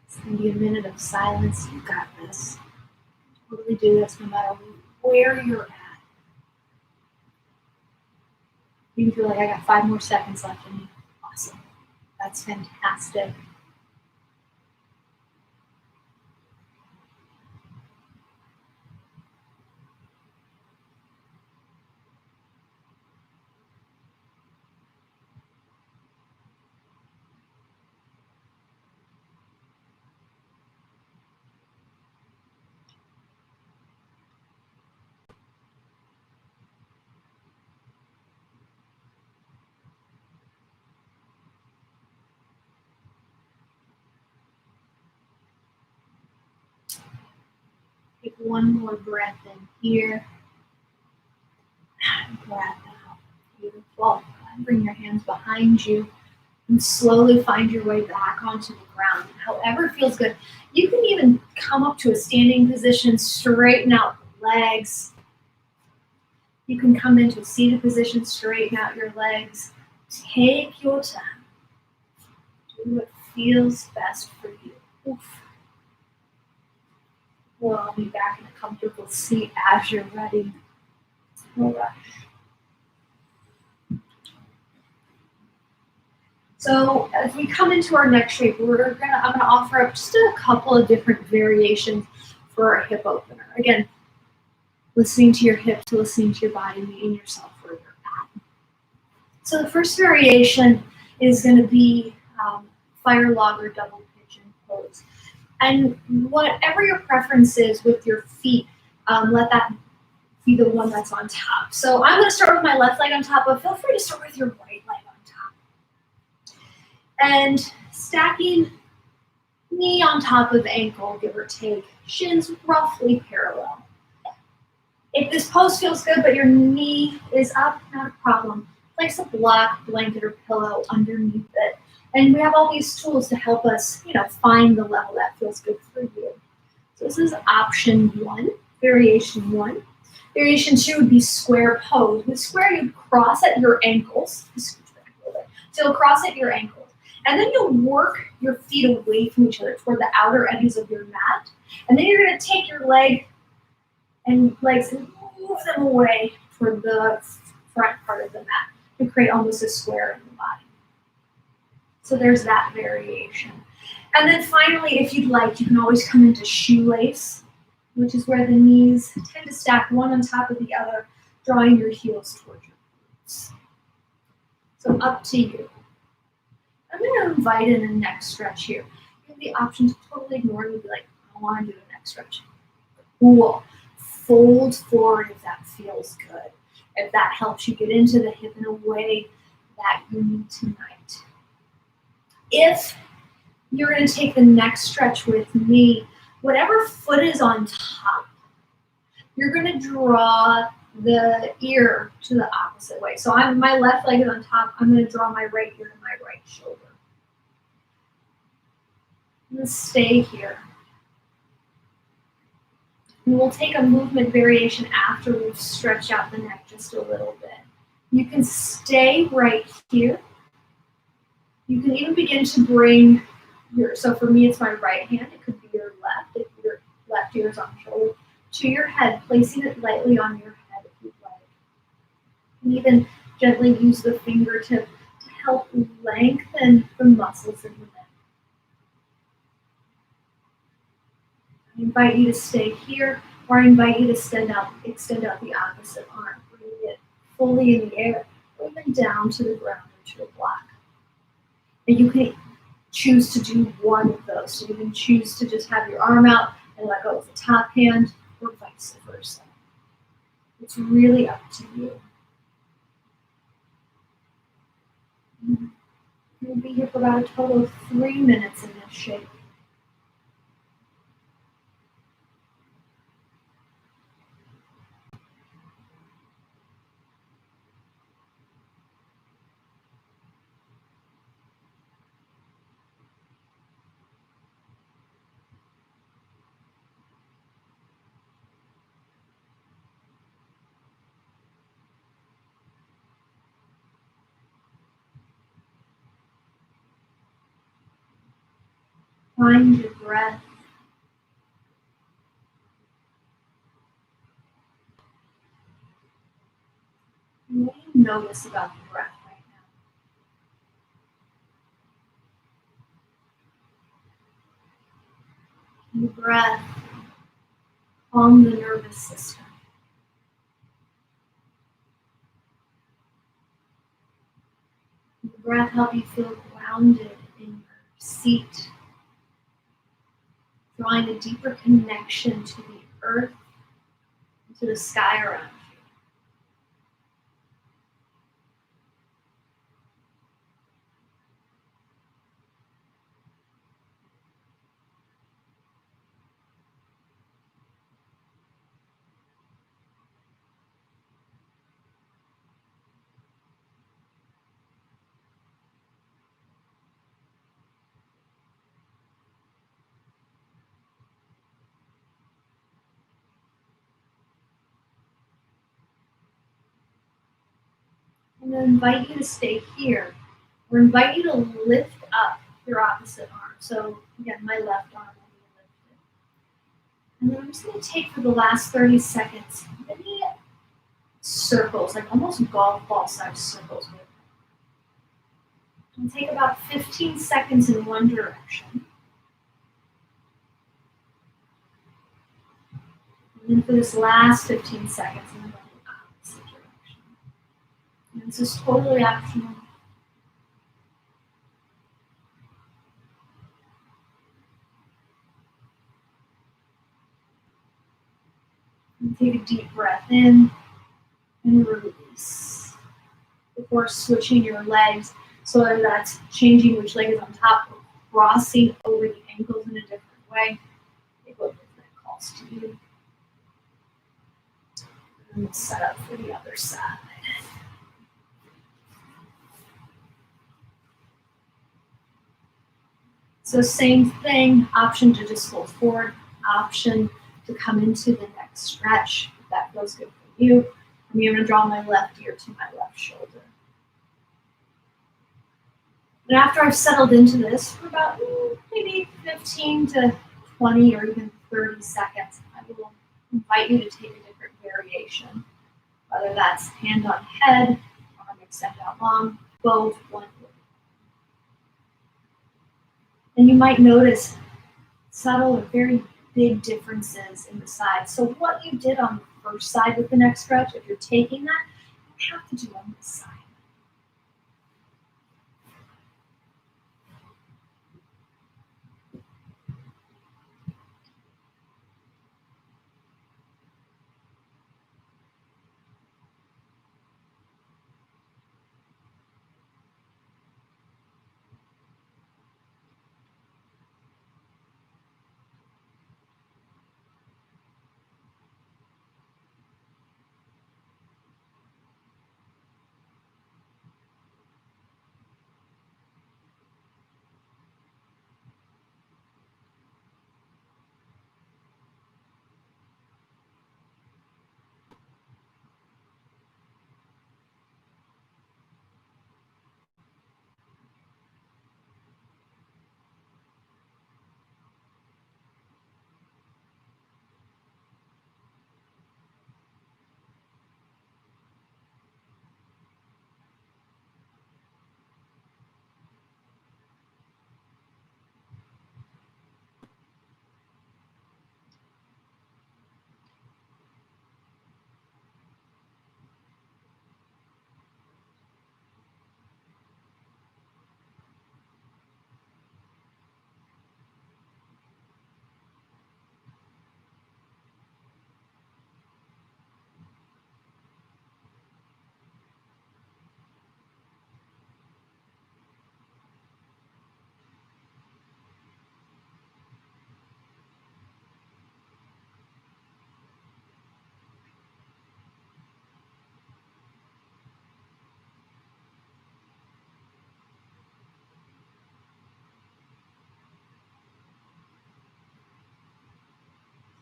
It's going to be a minute of silence. You got this. Totally do this no matter where you're at. You can feel like I got 5 more seconds left in me. Awesome. That's fantastic. Take one more breath in here. Breath out. Beautiful. And bring your hands behind you and slowly find your way back onto the ground. However feels good. You can even come up to a standing position, straighten out the legs. You can come into a seated position, straighten out your legs. Take your time. Do what feels best for you. Oof. We'll be back in a comfortable seat as you're ready. No rush. So as we come into our next shape, I'm gonna offer up just a couple of different variations for our hip opener. Again, listening to your hips, listening to your body, meeting yourself where you're at. So the first variation is going to be fire log or double pigeon pose. And whatever your preference is with your feet, let that be the one that's on top. So I'm going to start with my left leg on top, but feel free to start with your right leg on top. And stacking knee on top of ankle, give or take, shins roughly parallel. If this pose feels good, but your knee is up, not a problem. Place a block, blanket, or pillow underneath it. And we have all these tools to help us, find the level that feels good for you. So this is option 1, variation 1. Variation 2 would be square pose. With square, you cross at your ankles. So you'll cross at your ankles. And then you'll work your feet away from each other toward the outer edges of your mat. And then you're going to take your legs and move them away toward the front part of the mat to create almost a square in the body. So there's that variation. And then finally, if you'd like, you can always come into shoelace, which is where the knees tend to stack one on top of the other, drawing your heels towards your glutes. So up to you. I'm going to invite in a neck stretch here. You have the option to totally ignore it and be like, I don't want to do a neck stretch. Cool. Fold forward if that feels good. If that helps you get into the hip in a way that you need tonight. If you're going to take the neck stretch with me, whatever foot is on top, you're going to draw the ear to the opposite way. So my left leg is on top. I'm going to draw my right ear to my right shoulder. I'm going to stay here. And we'll take a movement variation after we've stretched out the neck just a little bit. You can stay right here. You can even begin to bring so for me it's my right hand, it could be your left, if your left ear is on shoulder, to your head, placing it lightly on your head if you'd like. And even gently use the fingertip to help lengthen the muscles in the neck. I invite you to stay here, or I invite you to extend out the opposite arm, bringing it fully in the air, or even down to the ground or to a block. And you can choose to do one of those. So you can choose to just have your arm out and let go of the top hand, or vice versa. It's really up to you. You'll be here for about a total of 3 minutes in this shape. Find your breath. What do you notice about the breath right now? The breath calm the nervous system. The breath help you feel grounded in your seat, drawing a deeper connection to the earth and to the sky around you. I'm going to invite you to stay here, or invite you to lift up your opposite arm. So again, my left arm will be lifted. And then I'm just going to take for the last 30 seconds many circles, like almost golf ball sized circles. And take about 15 seconds in one direction. And then for this last 15 seconds, I'm going the opposite direction. And this is totally optional. And take a deep breath in and release. Before switching your legs, so whether that's changing which leg is on top or crossing over the ankles in a different way, take what that calls to you. And we'll set up for the other side. So same thing, option to just fold forward, option to come into the next stretch, if that feels good for you. I'm going to draw my left ear to my left shoulder. And after I've settled into this for about maybe 15 to 20 or even 30 seconds, I will invite you to take a different variation, whether that's hand on head, arm extend out long, both, one. And you might notice subtle or very big differences in the sides. So what you did on the first side with the neck stretch, if you're taking that, you have to do on this side.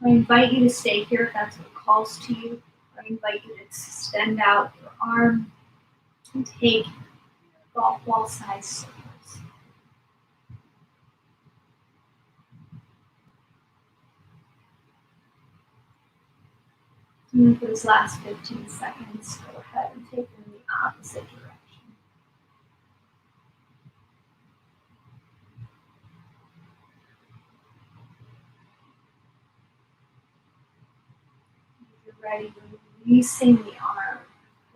I invite you to stay here if that's what calls to you. I invite you to extend out your arm and take golf ball size circles. And for this last 15 seconds, go ahead and take them in the opposite direction. If you're ready, releasing the arm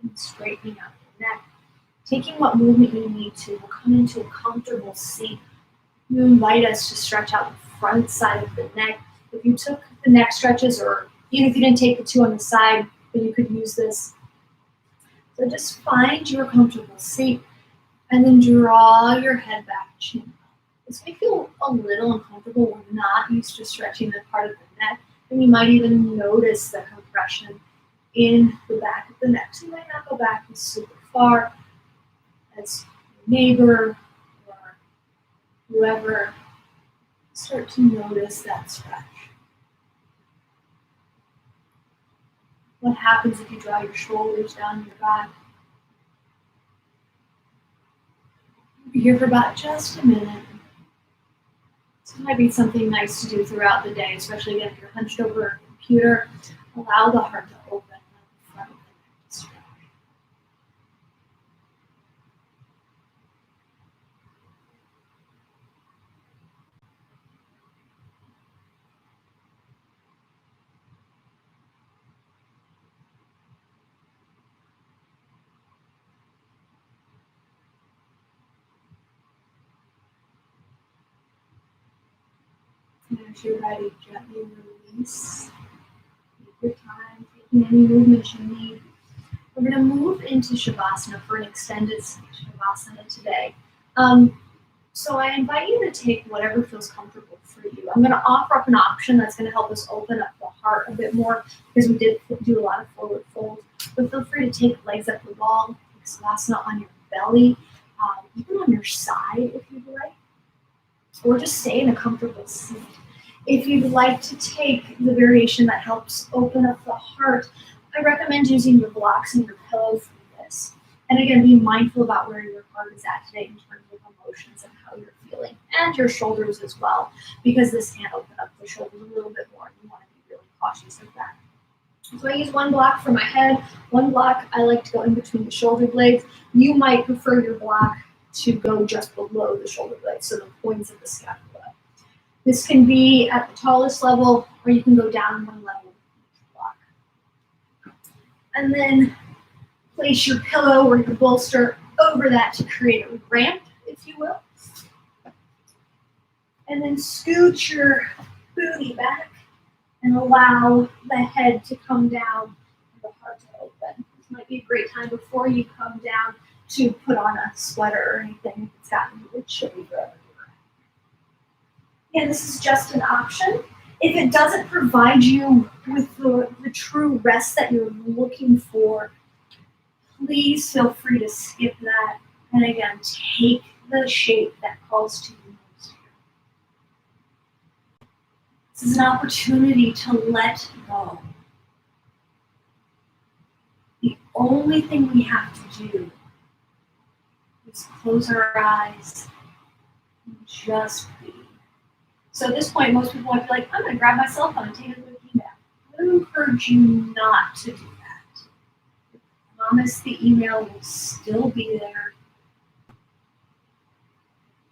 and straightening out the neck. Taking what movement you need to, we'll come into a comfortable seat. You invite us to stretch out the front side of the neck. If you took the neck stretches, or even if you didn't take the two on the side, then you could use this. So just find your comfortable seat and then draw your head back, chin up. This may feel a little uncomfortable. We're not used to stretching that part of the neck, and you might even notice the compression in the back of the neck. So you might not go back super far as your neighbor or whoever. Start to notice that stretch. What happens if you draw your shoulders down your back? You'll be here for about just a minute. This might be something nice to do throughout the day, especially again, if you're hunched over a computer. Allow the heart to open at the front of the neck to stretch. And as you're ready, gently release. Take your time, taking any movement you need. We're going to move into Shavasana for an extended Shavasana today. So I invite you to take whatever feels comfortable for for you. I'm going to offer up an option that's going to help us open up the heart a bit more because we did do a lot of forward fold. But feel free to take legs up the wall, take Savasana on your belly, even on your side if you'd like, or just stay in a comfortable seat. If you'd like to take the variation that helps open up the heart, I recommend using your blocks and your pillow for this. And again, be mindful about where your heart is at today in terms of emotions and how you're feeling, and your shoulders as well, because this can open up the shoulders a little bit more, and you want to be really cautious of that. So I use one block for my head, one block I like to go in between the shoulder blades. You might prefer your block to go just below the shoulder blades, so the points of the scapula. This can be at the tallest level, or you can go down one level with each block. And then place your pillow or your bolster over that to create a ramp, if you will. And then scoot your booty back and allow the head to come down and the heart to open. This might be a great time before you come down to put on a sweater or anything if it's gotten really chilly wherever you're at. And this is just an option. If it doesn't provide you with the true rest that you're looking for, please feel free to skip that. And again, take the shape that calls to you most. This is an opportunity to let go. The only thing we have to do is close our eyes and just be. So at this point, most people might be like, I'm going to grab my cell phone and take a quick email. Who urge you not to do that? I promise the email will still be there.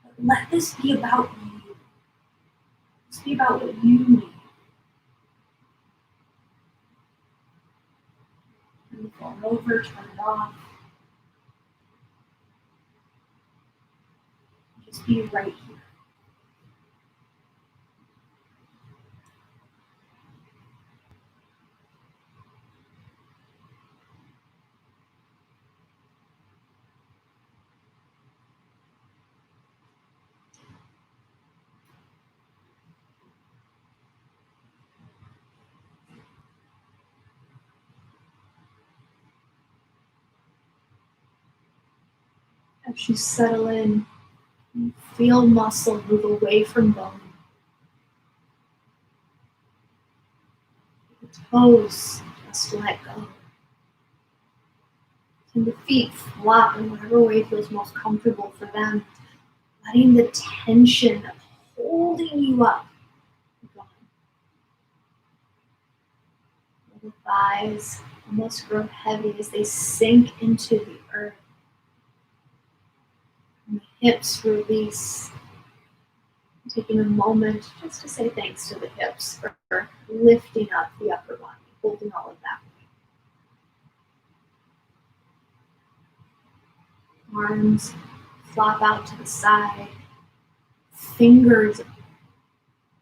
But let this be about you. Let's be about what you need. Turn the phone over, turn it off. Just be right here. As you settle in, you feel muscle move away from bone. The toes just let go. And the feet flop in whatever way feels most comfortable for them, letting the tension of holding you up go. The thighs almost grow heavy as they sink into the earth. And the hips release. Taking a moment just to say thanks to the hips for lifting up the upper body, holding all of that. Arms flop out to the side. Fingers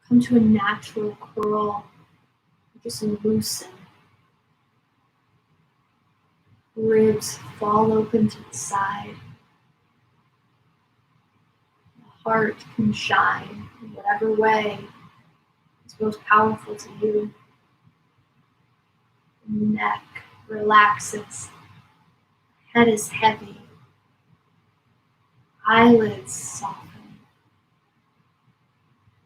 come to a natural curl. Just loosen. Ribs fall open to the side. The heart can shine in whatever way is most powerful to you. The neck relaxes. Head is heavy. Eyelids soften.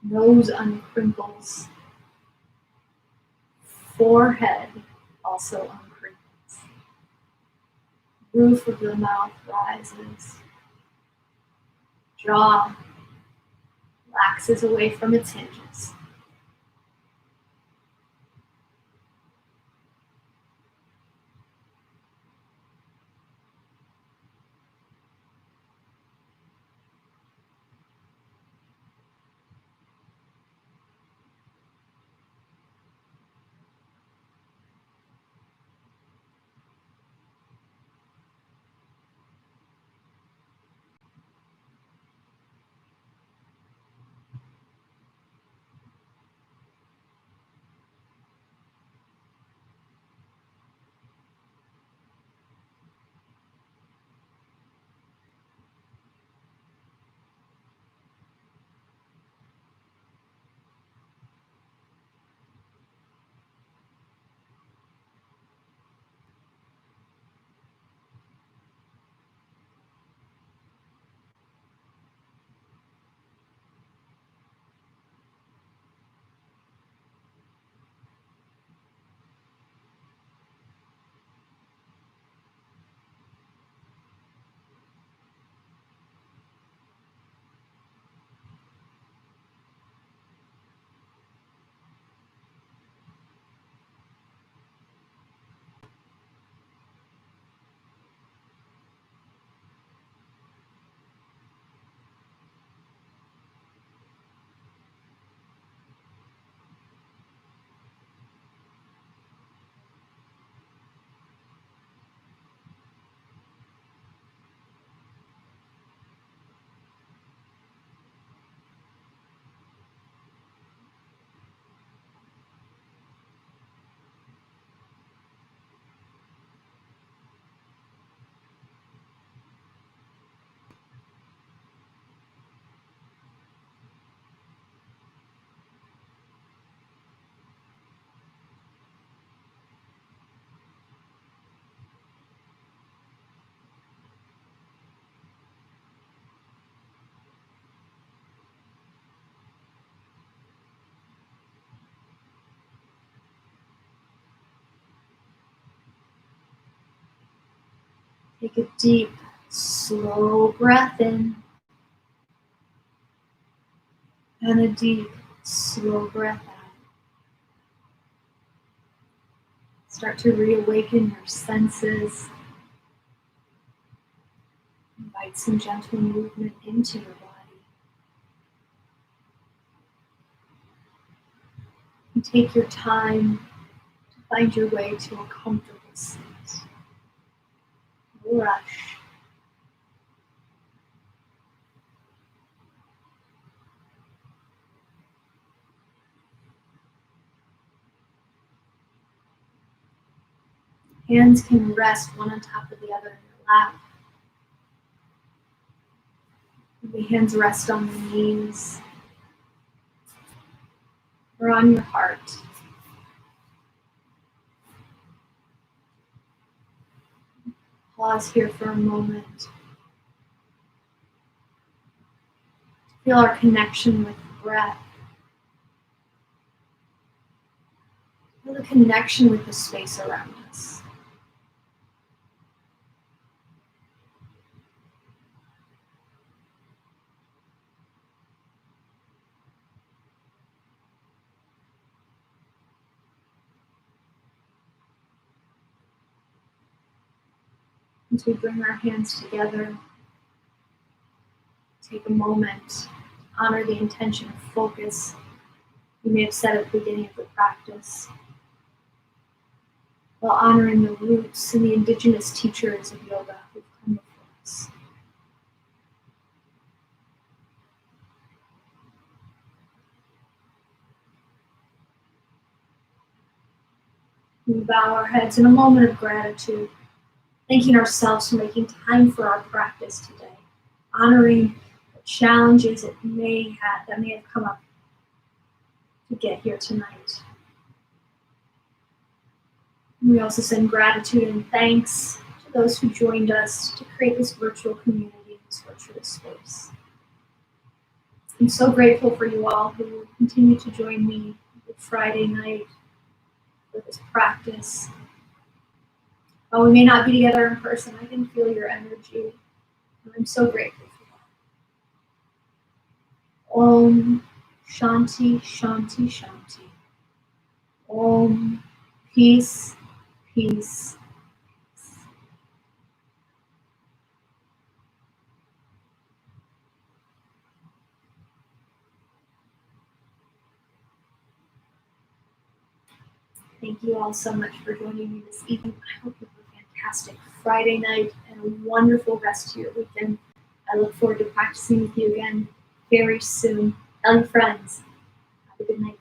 Nose uncrinkles. Forehead also uncrinkles. Roof of the mouth rises. Jaw relaxes away from its hinges. Take a deep, slow breath in. And a deep, slow breath out. Start to reawaken your senses. Invite some gentle movement into your body. And take your time to find your way to a comfortable seat. No rush. Hands can rest one on top of the other in your lap. The hands rest on the knees or on your heart. Pause here for a moment. Feel our connection with the breath. Feel the connection with the space around us. As we bring our hands together, take a moment to honor the intention of focus you may have set at the beginning of the practice, while honoring the roots and the indigenous teachers of yoga who've come before us. We bow our heads in a moment of gratitude, thanking ourselves for making time for our practice today, honoring the challenges that may have come up to get here tonight. We also send gratitude and thanks to those who joined us to create this virtual community, this virtual space. I'm so grateful for you all who continue to join me Friday night for this practice. While we may not be together in person, I can feel your energy, and I'm so grateful for that. Om Shanti Shanti Shanti. Om Peace, peace. Thank you all so much for joining me this evening. I hope you have a fantastic Friday night and a wonderful rest of your weekend. I look forward to practicing with you again very soon. Tell your friends. Have a good night.